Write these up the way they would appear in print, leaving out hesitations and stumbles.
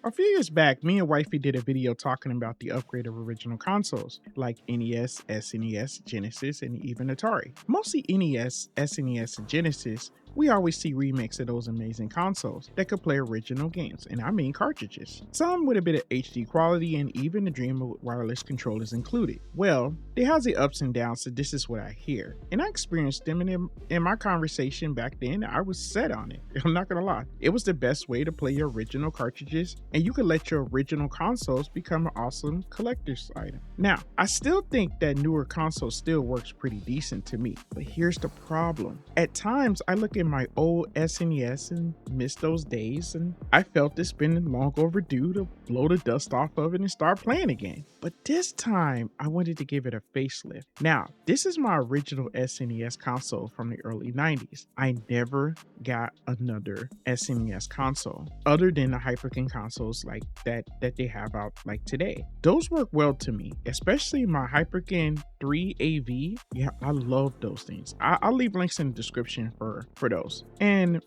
A few years back, me and Wifey did a video talking about the upgrade of original consoles like NES, SNES, Genesis, and even Atari. Mostly NES, SNES, and Genesis, we always see remakes of those amazing consoles that could play original games, and I mean cartridges. Some with a bit of HD quality and even the dream of wireless controllers included. Well, there has the ups and downs, so this is what I hear. And I experienced them in my conversation back then. I was set on it. I'm not gonna lie. It was the best way to play your original cartridges, and you could let your original consoles become an awesome collector's item. Now, I still think that newer consoles still works pretty decent to me, but here's the problem. At times, I look at my old SNES and miss those days, and I felt it's been long overdue to blow the dust off of it and start playing again. But this time, I wanted to give it a facelift. Now, this is my original SNES console from the early 90s. I never got another SNES console other than the Hyperkin consoles like that they have out like today. Those work well to me, especially my Hyperkin 3 AV. Yeah, I love those things. I'll leave links in the description for those. And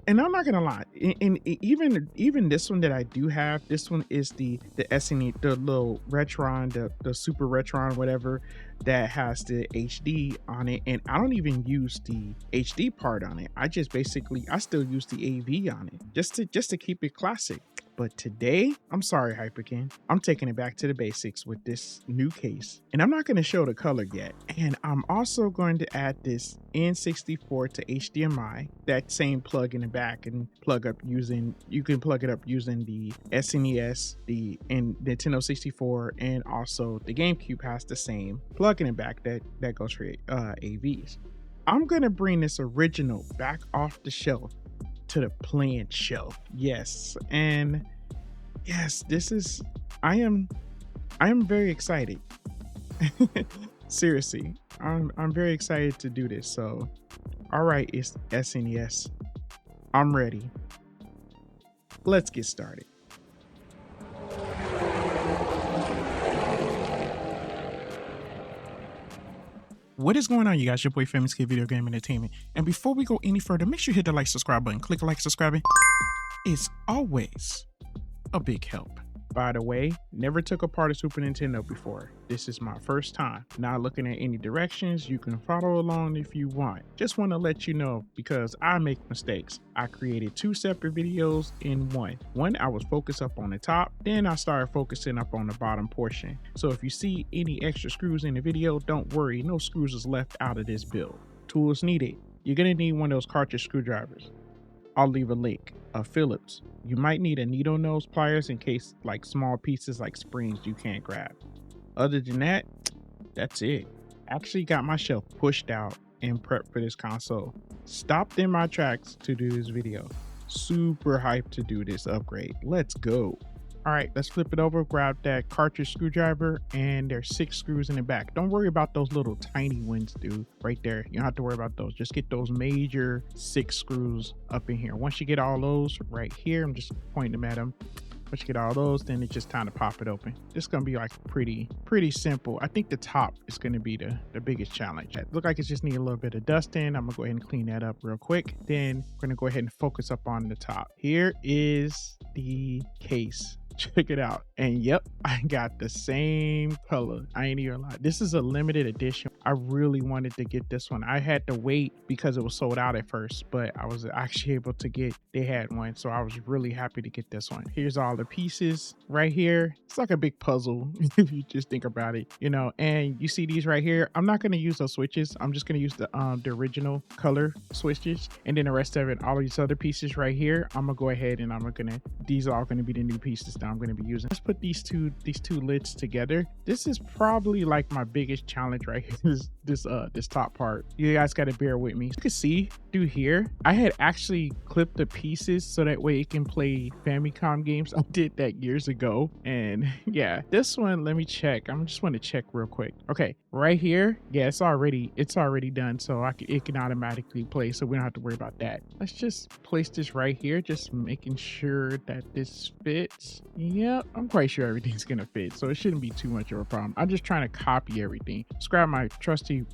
I'm not gonna lie, and even this one that I do have, this one is the SNE, the little Retron, the Super Retron, whatever, that has the HD on it, and I don't even use the HD part on it. I still use the AV on it just to keep it classic. But today, I'm sorry, Hyperkin, I'm taking it back to the basics with this new case. And I'm not going to show the color yet. And I'm also going to add this N64 to HDMI, that same plug in the back, and you can plug it up using the SNES, the Nintendo 64, and also the GameCube has the same plug in the back that goes for AVs. I'm going to bring this original back off the shelf to the playing shelf. Yes, and yes, I am very excited. Seriously, I'm very excited to do this. So, all right, it's SNES. I'm ready. Let's get started. What is going on, you guys? Your boy Famous Kid Video Game Entertainment. And before we go any further, make sure you hit the like, subscribe button. Click like, subscribing. It's always a big help. By the way, never took apart a Super Nintendo before. This is my first time. Not looking at any directions. You can follow along if you want. Just want to let you know because I make mistakes. I created 2 separate videos in one. One, I was focused up on the top. Then I started focusing up on the bottom portion. So if you see any extra screws in the video, don't worry. No screws is left out of this build. Tools needed. You're going to need one of those cartridge screwdrivers. I'll leave a link. Phillips. You might need a needle nose pliers in case like small pieces like springs you can't grab. Other than that, that's it. Actually got my shelf pushed out and prepped for this console. Stopped in my tracks to do this video. Super hyped to do this upgrade. Let's go. All right, let's flip it over, grab that cartridge screwdriver, and there's 6 screws in the back. Don't worry about those little tiny ones, dude, right there. You don't have to worry about those. Just get those major 6 screws up in here. Once you get all those right here, I'm just pointing them at them. Once you get all those, then it's just time to pop it open. This is gonna be like pretty simple. I think the top is gonna be the biggest challenge. It look like it just need a little bit of dusting. I'm gonna go ahead and clean that up real quick. Then we're gonna go ahead and focus up on the top. Here is the case. Check it out. And yep, I got the same color. I ain't even lie. This is a limited edition. I really wanted to get this one. I had to wait because it was sold out at first, but I was actually able to they had one. So I was really happy to get this one. Here's all the pieces right here. It's like a big puzzle if you just think about it, you know, and you see these right here. I'm not going to use those switches. I'm just going to use the original color switches. And then the rest of it, all these other pieces right here, I'm going to go ahead and these are all going to be the new pieces that I'm going to be using. Let's put these two lids together. This is probably like my biggest challenge right here. This top part. You guys got to bear with me. You can see through here, I had actually clipped the pieces so that way it can play Famicom games. I did that years ago, and yeah, this one, let me check. I just want to check real quick. Okay, right here, yeah, it's already done, so it can automatically play, so we don't have to worry about that. Let's just place this right here, just making sure that this fits. Yep, I'm quite sure everything's gonna fit, so it shouldn't be too much of a problem. I'm just trying to copy everything. Let's grab my trusty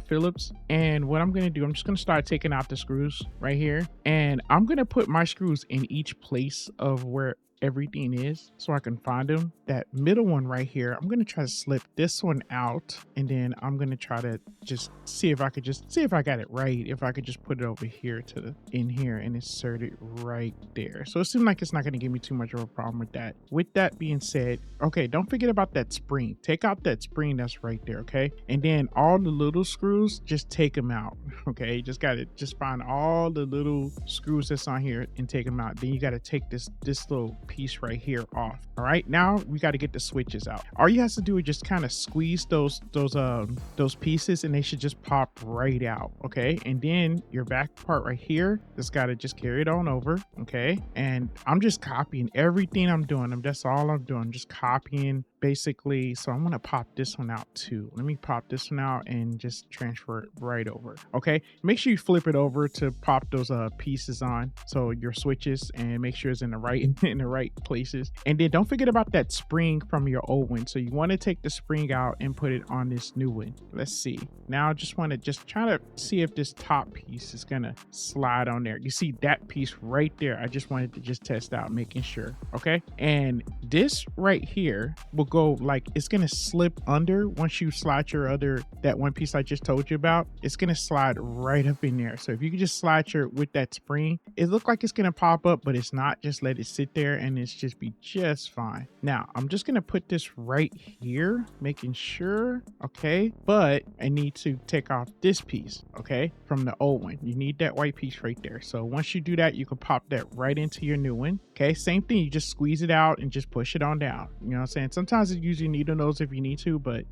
Phillips, and what I'm gonna do, I'm just gonna start taking out the screws right here, and I'm gonna put my screws in each place of where everything is so I can find them. That middle one right here, I'm going to try to slip this one out, and then I'm going to try to just see if I got it right. If I could just put it over here in here and insert it right there. So it seems like it's not going to give me too much of a problem with that. With that being said, okay, don't forget about that spring. Take out that spring that's right there, okay? And then all the little screws, just take them out, okay? Just find all the little screws that's on here and take them out. Then you got to take this little piece right here off. All right, now we got to get the switches out. All you have to do is just kind of squeeze those pieces, and they should just pop right out, okay? And then your back part right here, just got to just carry it on over, okay? And I'm just copying everything I'm doing. That's all I'm doing, just copying basically. So I'm gonna pop this one out too. Let me pop this one out and just transfer it right over, okay? Make sure you flip it over to pop those pieces on, so your switches, and make sure it's in the right places. And then don't forget about that spring from your old one. So you want to take the spring out and put it on this new one. Let's see. Now I just want to try to see if this top piece is gonna slide on there. You see that piece right there? I just wanted to just test out, making sure, okay? And this right here will go like, it's gonna slip under once you slide that one piece I just told you about. It's gonna slide right up in there. So if you can just slide with that spring, it looked like it's gonna pop up, but it's not. Just let it sit there and it's just be just fine. Now I'm just gonna put this right here, making sure, okay? But I need to take off this piece, okay, from the old one. You need that white piece right there. So once you do that, you can pop that right into your new one, okay? Same thing, you just squeeze it out and just push it on down. You know what I'm saying? Sometimes you use your needle nose if you need to, but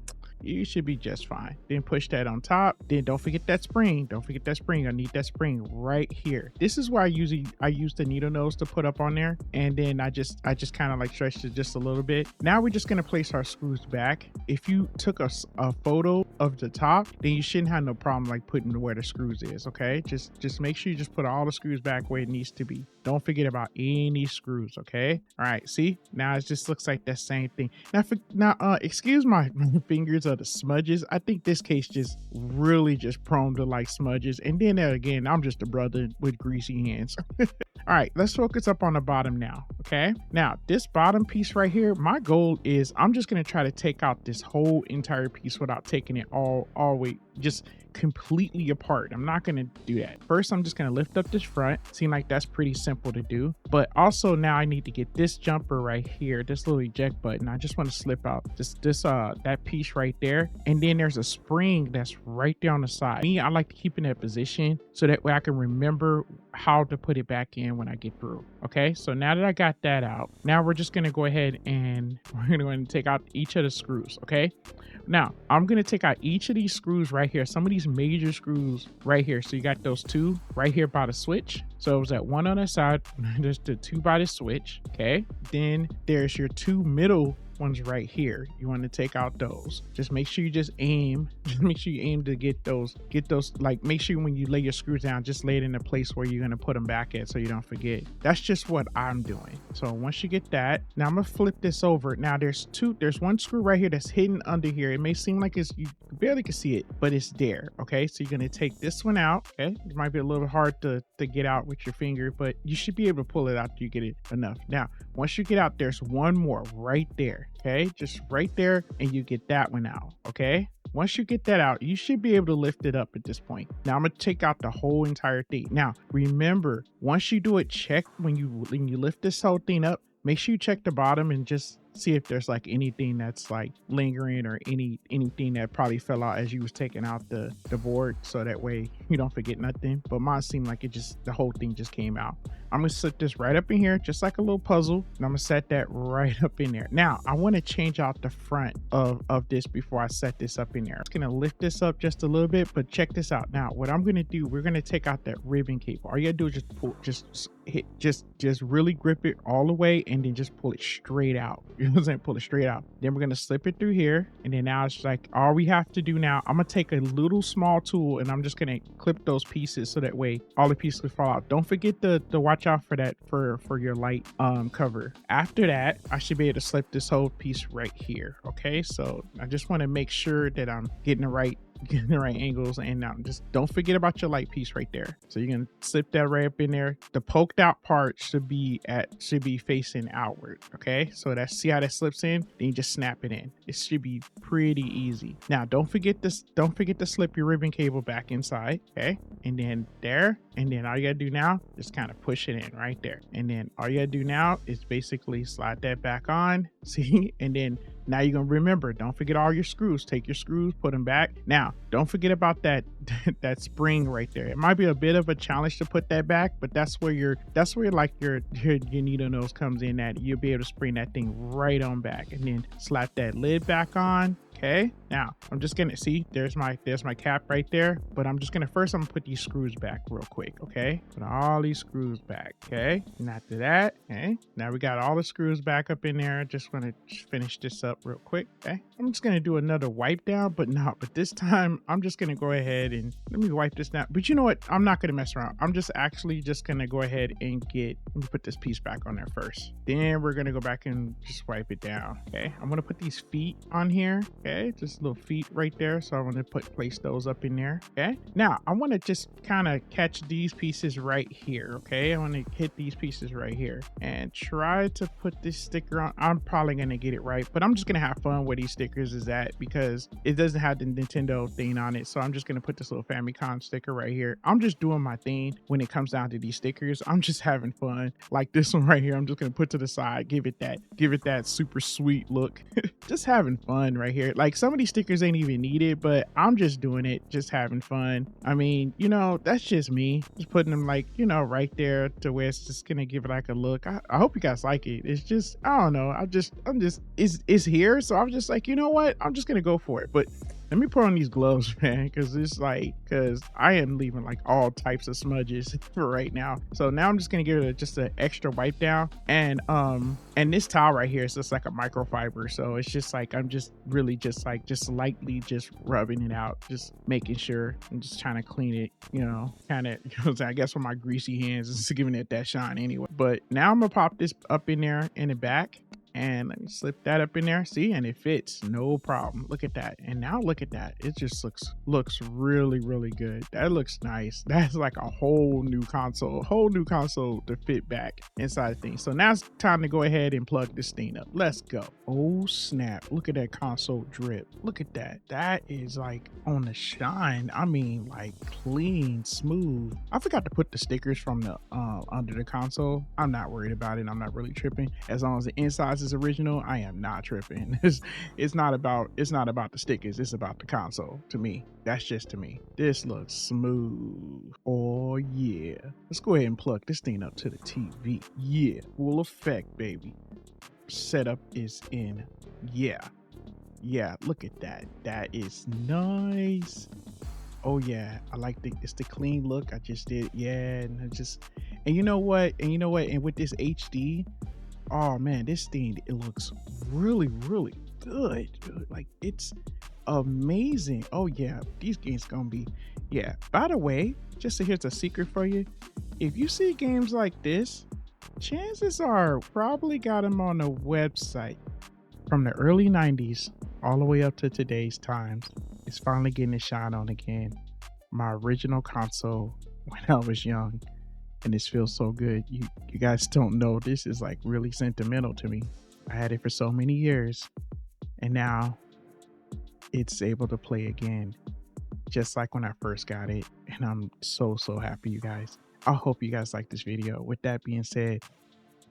you should be just fine. Then push that on top. Then don't forget that spring. Don't forget that spring. I need that spring right here. This is where I use the needle nose to put up on there, and then I just kind of like stretched it just a little bit. Now we're just gonna place our screws back. If you took a photo of the top, then you shouldn't have no problem like putting where the screws is, okay? Just make sure you just put all the screws back where it needs to be. Don't forget about any screws, okay? All right, see? Now it just looks like that same thing. Now excuse my fingers of the smudges. I think this case just really just prone to like smudges. And then again, I'm just a brother with greasy hands. All right, let's focus up on the bottom now, okay? Now, this bottom piece right here, my goal is I'm just gonna try to take out this whole entire piece without taking it all the way, just completely apart. I'm not gonna do that. First, I'm just gonna lift up this front. Seems like that's pretty simple to do. But also now I need to get this jumper right here, this little eject button. I just want to slip out that piece right there. And then there's a spring that's right there on the side. Me, I like to keep in that position so that way I can remember how to put it back in when I get through. Okay, so now that I got that out, now we're just gonna go ahead and we're going to take out each of the screws, okay? Now, I'm going to take out each of these screws right here, some of these major screws right here. So you got those two right here by the switch. So it was that one on that side, there's the two by the switch, okay? Then there's your two middle ones right here. You want to take out those. Just make sure you just aim to get those, like make sure when you lay your screws down, just lay it in a place where you're going to put them back at so you don't forget. That's just what I'm doing. So once you get that, now I'm gonna flip this over. Now there's one screw right here that's hidden under here. It may seem like you barely can see it, but it's there, okay? So you're going to take this one out, okay? It might be a little hard to get out with your finger, but you should be able to pull it out till you get it enough. Now, once you get out, there's one more right there, okay? Just right there, and you get that one out, okay? Once you get that out, you should be able to lift it up at this point. Now I'm gonna take out the whole entire thing. Now remember, once you do it, check when you lift this whole thing up, make sure you check the bottom and just see if there's like anything that's like lingering or anything that probably fell out as you was taking out the board, so that way you don't forget nothing. But mine seemed like the whole thing just came out. I'm gonna set this right up in here just like a little puzzle, and I'm gonna set that right up in there. Now I want to change out the front of this before I set this up in there. I'm just gonna lift this up just a little bit, but check this out. Now what I'm gonna do, we're gonna take out that ribbon cable. All you gotta do is just pull, just really grip it all the way, and then just pull it straight out. You know what I'm saying? Pull it straight out. Then we're gonna slip it through here, and then now it's like all we have to do now. I'm gonna take a little small tool, and I'm just gonna clip those pieces so that way all the pieces will fall out. Don't forget to watch out for that for your light cover. After that, I should be able to slip this whole piece right here. Okay, so I just want to make sure that I'm getting the right getting the right angles. And now just don't forget about your light piece right there. So you're gonna slip that right up in there. The poked out part should be facing outward. Okay, so see how that slips in, then you just snap it in. It should be pretty easy. Now don't forget to slip your ribbon cable back inside. Okay, and then there, and then all you gotta do now is kind of push it in right there. And then all you gotta do now is basically slide that back on. See, and then now you're gonna remember, don't forget all your screws. Take your screws, put them back. Now don't forget about that that spring right there. It might be a bit of a challenge to put that back, but that's where your needle nose comes in. That you'll be able to spring that thing right on back, and then slap that lid back on. Okay, now I'm just gonna see, there's my cap right there, but I'm gonna put these screws back real quick. Okay, put all these screws back. Okay, and after that, okay, now we got all the screws back up in there. Just want to finish this up real quick. Okay, I'm just gonna do another wipe down, but this time I'm just gonna go ahead and let me wipe this down. But you know what, I'm not gonna mess around. I'm just gonna go ahead and let me put this piece back on there first, then we're gonna go back and just wipe it down. Okay, I'm gonna put these feet on here. Okay, just little feet right there. So I want to place those up in there. Okay, now I want to just kind of catch these pieces right here. Okay, I want to hit these pieces right here and try to put this sticker on. I'm probably gonna get it right, but I'm just gonna have fun where these stickers is at because it doesn't have the Nintendo thing on it. So I'm just gonna put this little Famicom sticker right here. I'm just doing my thing when it comes down to these stickers. I'm just having fun. Like this one right here, I'm just gonna put to the side, give it that super sweet look. Just having fun right here. Like some of these stickers ain't even needed, but I'm just doing it, just having fun. I mean, that's just me, just putting them like, right there to where it's just gonna give it like a look. I hope you guys like it. It's just, I don't know, it's here, so I'm just like, you know what, I'm just gonna go for it. But let me put on these gloves, man, because I am leaving like all types of smudges for right now. So now I'm just gonna give it just an extra wipe down, and this towel right here is just like a microfiber, so it's just like I'm just really just lightly just rubbing it out, just making sure I'm just trying to clean it, kind of, I guess with my greasy hands, it's giving it that shine anyway. But now I'm gonna pop this up in there in the back. And let me slip that up in there. See, and it fits, no problem. Look at that. And now look at that. It just looks really, really good. That looks nice. That's like a whole new console to fit back inside the thing. So now it's time to go ahead and plug this thing up. Let's go. Oh snap. Look at that console drip. Look at that. That is like on the shine. I mean, like clean, smooth. I forgot to put the stickers from the under the console. I'm not worried about it. I'm not really tripping. As long as the inside is original, I am not tripping. It's not about the stickers, it's about the console. To me, that's just to me. This looks smooth. Oh yeah, let's go ahead and plug this thing up to the TV. Yeah, full effect, baby. Setup is in. Yeah, look at that. That is nice. Oh yeah, I like it's the clean look I just did. Yeah, and you know what, and with this HD, oh man, this thing, it looks really, really good. Like, it's amazing. Oh yeah, these games gonna be, yeah. By the way, here's a secret for you. If you see games like this, chances are probably got them on a website from the early 90s all the way up to today's times. It's finally getting a shine on again. My original console when I was young. And this feels so good. You guys don't know, this is like really sentimental to me. I had it for so many years, and now it's able to play again, just like when I first got it. And I'm so happy, you guys. I hope you guys like this video. With that being said,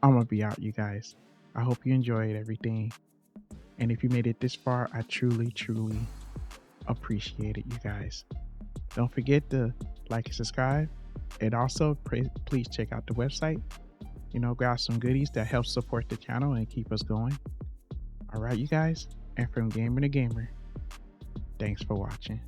I'm gonna be out, you guys. I hope you enjoyed everything, and if you made it this far, I truly appreciate it, you guys. Don't forget to like and subscribe. And also, please check out the website. Got some goodies that help support the channel and keep us going. All right, you guys. And from gamer to gamer, thanks for watching.